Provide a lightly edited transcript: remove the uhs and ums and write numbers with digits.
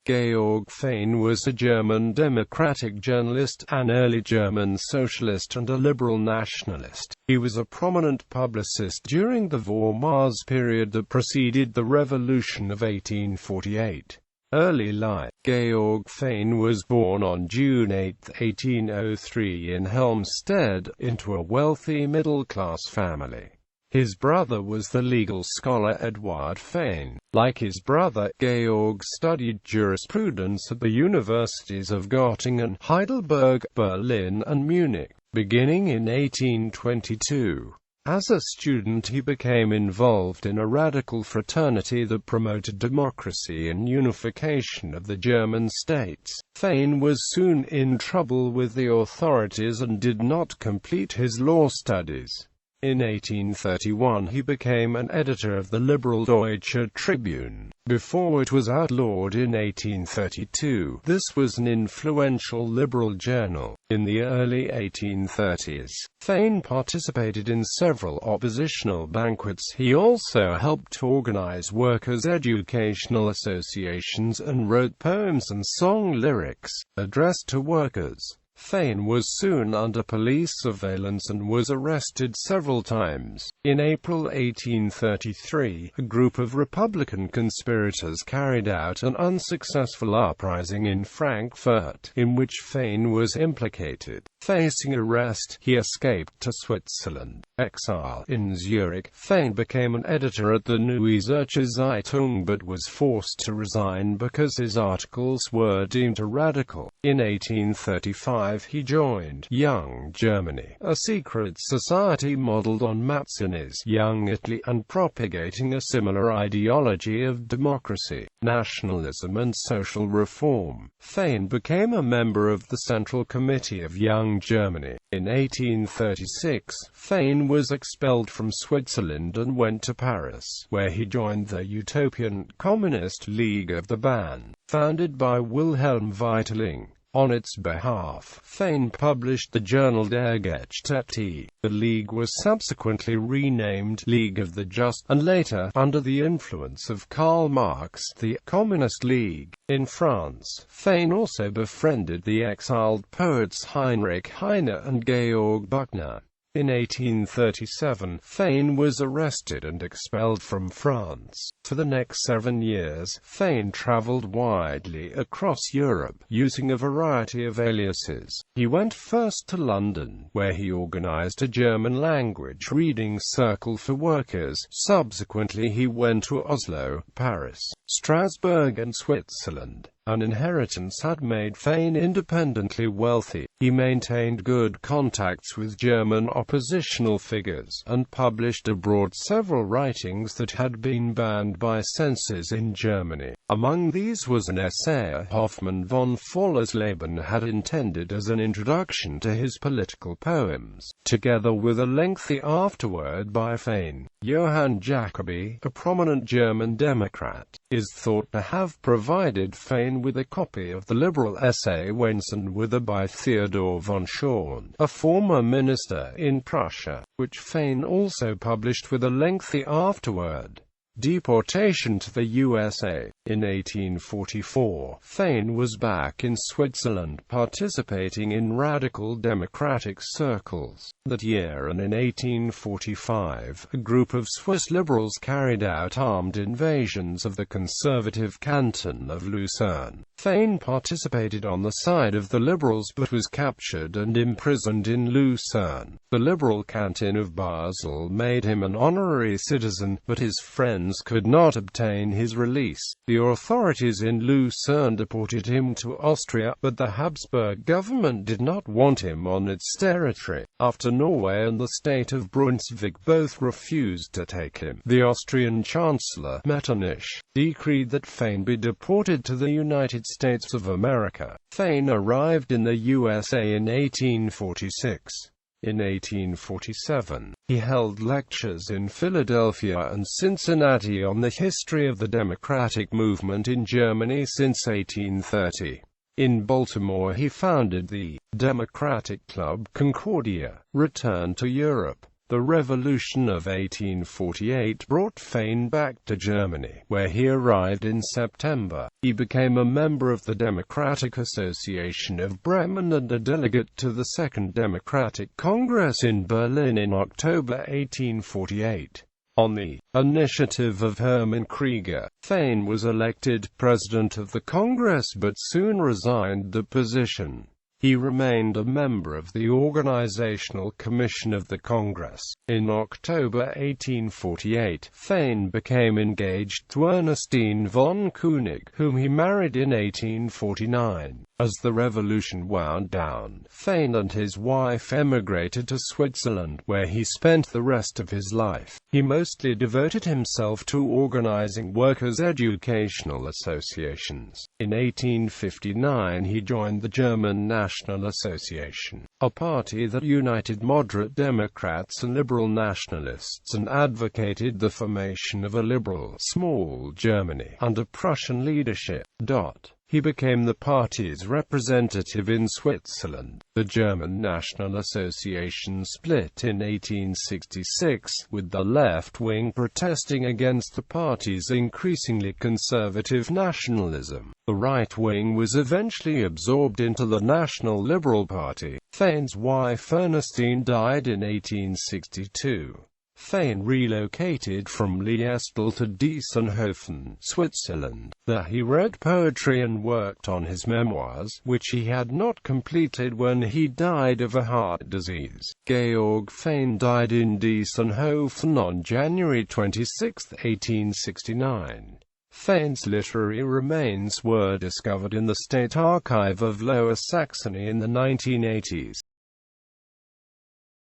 Georg Fein was a German democratic journalist, an early German socialist and a liberal nationalist. He was a prominent publicist during the Vormärz period that preceded the Revolution of 1848. Early life. Georg Fein was born on June 8, 1803 in Helmstedt, into a wealthy middle-class family. His brother was the legal scholar Georg Fein. Like his brother, Georg studied jurisprudence at the universities of Göttingen, Heidelberg, Berlin and Munich, beginning in 1822. As a student he became involved in a radical fraternity that promoted democracy and unification of the German states. Fein was soon in trouble with the authorities and did not complete his law studies. In 1831 he became an editor of the liberal Deutsche Tribune, before it was outlawed in 1832. This was an influential liberal journal. In the early 1830s, Fein participated in several oppositional banquets. He also helped organize workers' educational associations and wrote poems and song lyrics addressed to workers. Fein was soon under police surveillance and was arrested several times. In April 1833, a group of Republican conspirators carried out an unsuccessful uprising in Frankfurt, in which Fein was implicated. Facing arrest, he escaped to Switzerland. Exile in Zurich, Fein became an editor at the Neue Zürcher Zeitung but was forced to resign because his articles were deemed too radical. In 1835, he joined Young Germany, a secret society modeled on Mazzini's Young Italy and propagating a similar ideology of democracy, nationalism and social reform. Fein became a member of the Central Committee of Young Germany. In 1836, Fein was expelled from Switzerland and went to Paris, where he joined the Utopian Communist League of the Bahn, founded by Wilhelm Weitling. On its behalf, Fein published the journal Der Gerechte. The League was subsequently renamed League of the Just, and later, under the influence of Karl Marx, the Communist League. In France, Fein also befriended the exiled poets Heinrich Heine and Georg Büchner. In 1837, Fein was arrested and expelled from France. For the next 7 years, Fein traveled widely across Europe, using a variety of aliases. He went first to London, where he organized a German-language reading circle for workers. Subsequently he went to Oslo, Paris, Strasbourg and Switzerland. An inheritance had made Fein independently wealthy. He maintained good contacts with German oppositional figures, and published abroad several writings that had been banned by censors in Germany. Among these was an essay Hoffmann von Fallersleben had intended as an introduction to his political poems, together with a lengthy afterword by Fein. Johann Jacobi, a prominent German Democrat, is thought to have provided Fein with a copy of the liberal essay Wahnsinn by Theodor von Schorn, a former minister in Prussia, which Fein also published with a lengthy afterword. Deportation to the USA. In 1844, Fein was back in Switzerland participating in radical democratic circles. That year and in 1845, a group of Swiss liberals carried out armed invasions of the conservative canton of Lucerne. Fein participated on the side of the liberals but was captured and imprisoned in Lucerne. The liberal canton of Basel made him an honorary citizen, but his friends could not obtain his release. The authorities in Lucerne deported him to Austria, but the Habsburg government did not want him on its territory. After Norway and the state of Brunswick both refused to take him, the Austrian Chancellor, Metternich, decreed that Fein be deported to the United States of America. Fein arrived in the USA in 1846. In 1847, he held lectures in Philadelphia and Cincinnati on the history of the democratic movement in Germany since 1830. In Baltimore he founded the Democratic Club Concordia, returned to Europe, The Revolution of 1848 brought Fein back to Germany, where he arrived in September. He became a member of the Democratic Association of Bremen and a delegate to the Second Democratic Congress in Berlin in October 1848. On the initiative of Hermann Krieger, Fein was elected president of the Congress but soon resigned the position. He remained a member of the Organizational Commission of the Congress. In October 1848, Fein became engaged to Ernestine von König, whom he married in 1849. As the revolution wound down, Fein and his wife emigrated to Switzerland, where he spent the rest of his life. He mostly devoted himself to organizing workers' educational associations. In 1859 he joined the German National Association, a party that united moderate Democrats and liberal nationalists and advocated the formation of a liberal, small Germany, under Prussian leadership. He became the party's representative in Switzerland. The German National Association split in 1866, with the left wing protesting against the party's increasingly conservative nationalism. The right wing was eventually absorbed into the National Liberal Party. Fein's wife Ernestine died in 1862. Fein relocated from Liestal to Diessenhofen, Switzerland. There he read poetry and worked on his memoirs, which he had not completed when he died of a heart disease. Georg Fein died in Diessenhofen on January 26, 1869. Fein's literary remains were discovered in the State Archive of Lower Saxony in the 1980s.